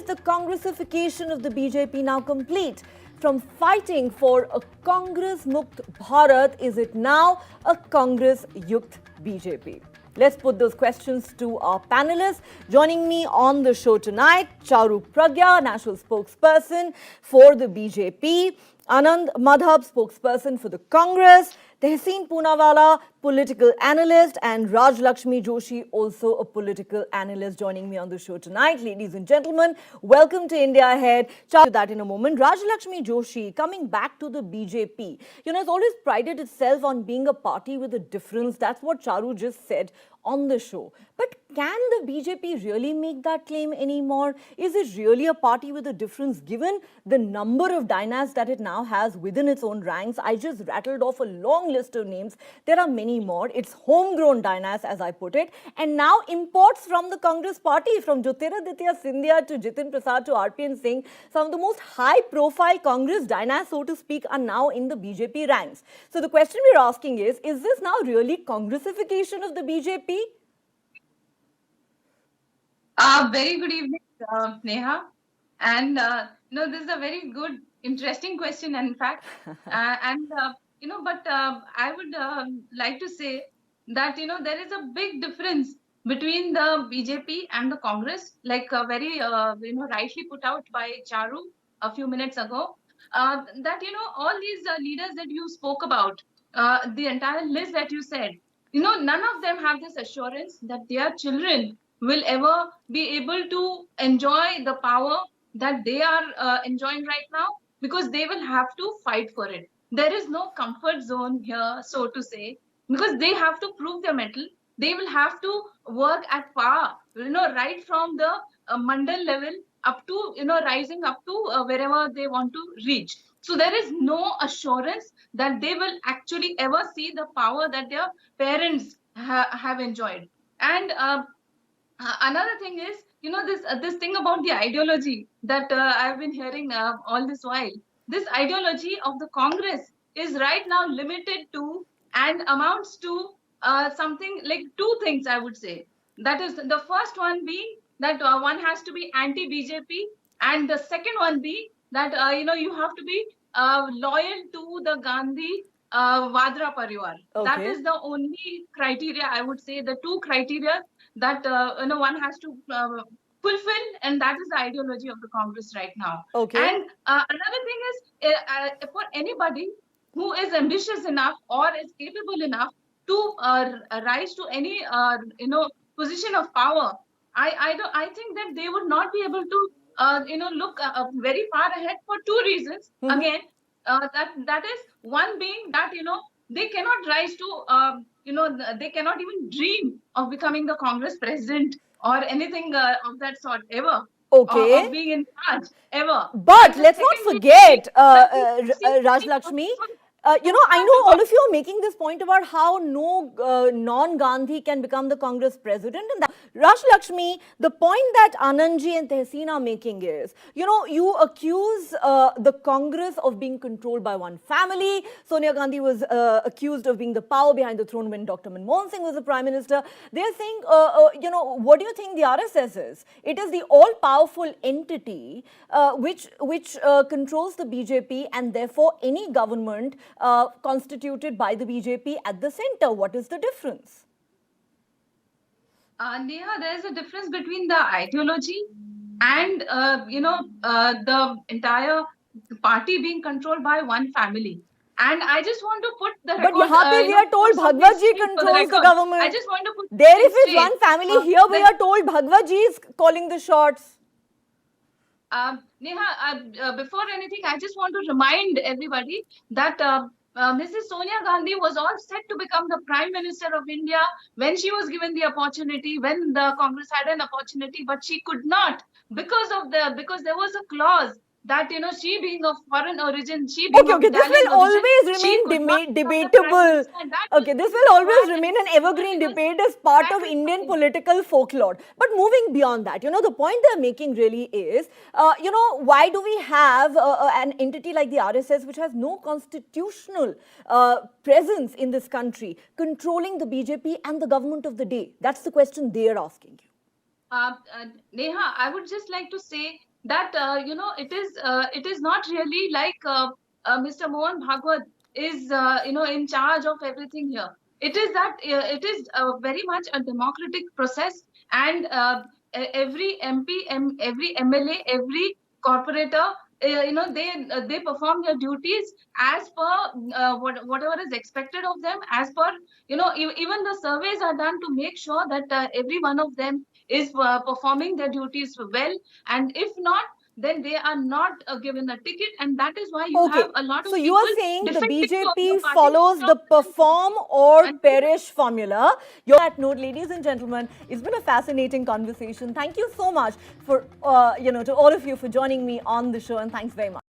the Congressification of the BJP now complete? From fighting for a CongMuktBharat, Bharat, is it now a Congress-Yukt BJP? Let's put those questions to our panelists. Joining me on the show tonight, Charu Pragya, National Spokesperson for the BJP, Anand Madhab, Spokesperson for the Congress, Tehseen Poonawala, political analyst, and Rajalakshmi Joshi, also a political analyst, joining me on the show tonight. Ladies and gentlemen, welcome to India Ahead. To that in a moment. Rajalakshmi Joshi, coming back to the BJP, it's always prided itself on being a party with a difference. That's what Charu just said on the show. But can the BJP really make that claim anymore? Is it really a party with a difference given the number of dynasts that it now has within its own ranks? I just rattled off a long list of names. There are many more. It's homegrown dynasts, as I put it, and now imports from the Congress party, from Jyotiraditya Scindia to Jitin Prasad to RPN Singh. Some of the most high-profile Congress dynasts, so to speak, are now in the BJP ranks. So the question we're asking is this now really Congressification of the BJP? Very good evening, Neha. And, this is a very good, interesting question, in fact. But I would like to say that, there is a big difference between the BJP and the Congress, like very, rightly put out by Charu a few minutes ago, that, all these leaders that you spoke about, the entire list that you said, none of them have this assurance that their children will ever be able to enjoy the power that they are enjoying right now, because they will have to fight for it. There is no comfort zone here, so to say, because they have to prove their mettle. They will have to work at par, right from the mandal level up to, rising up to wherever they want to reach. So there is no assurance that they will actually ever see the power that their parents have enjoyed. And another thing is, this thing about the ideology that I've been hearing all this while. This ideology of the Congress is right now limited to and amounts to something like two things, I would say. That is, the first one being that one has to be anti-BJP, and the second one being that, you have to be loyal to the Gandhi Vadra Parivar. Okay. That is the only criteria, I would say, the two criteria that one has to fulfill, and that is the ideology of the Congress right now. Okay. And another thing is, for anybody who is ambitious enough or is capable enough to rise to any position of power, I think that they would not be able to look very far ahead for two reasons. Mm-hmm. Again, that is one being that they cannot rise to they cannot even dream of becoming the Congress president or anything of that sort ever. Okay. Of being in charge ever. But let's not forget, Rajalakshmi, I know all of you are making this point about how no non-Gandhi can become the Congress president. And that, Rajalakshmi, the point that Anandji and Tehseen are making is, you accuse the Congress of being controlled by one family. Sonia Gandhi was accused of being the power behind the throne when Dr. Manmohan Singh was the prime minister. They're saying, what do you think the RSS is? It is the all-powerful entity which controls the BJP, and therefore any government constituted by the BJP at the center. What is the difference? Neha, there is a difference between the ideology and the entire party being controlled by one family. And I just want to put the record. But here we are told Bhagwat Ji controls the government. I just want to put there if it's one family, here we are told Bhagwat Ji is calling the shots. Neha, before anything, I just want to remind everybody that Mrs. Sonia Gandhi was all set to become the Prime Minister of India when she was given the opportunity, when the Congress had an opportunity, but she could not because there was a clause that, she being of foreign origin, she being of this will always remain debatable. Okay, this will always remain an evergreen debate as part of Indian political folklore. But moving beyond that, the point they're making really is, why do we have an entity like the RSS which has no constitutional presence in this country controlling the BJP and the government of the day? That's the question they're asking you. Neha, I would just like to say that it is not really like Mr. Mohan Bhagwat is in charge of everything here. It is that it is very much a democratic process, and every MP, every MLA, every corporator, they perform their duties as per whatever is expected of them, as per even the surveys are done to make sure that every one of them is performing their duties well, and if not, then they are not given a ticket, and that is why you have Okay, a lot so of you are people saying the defecting from the BJP party follows from the perform or and perish formula. On that note, ladies and gentlemen, it's been a fascinating conversation. Thank you so much for, to all of you for joining me on the show, and thanks very much.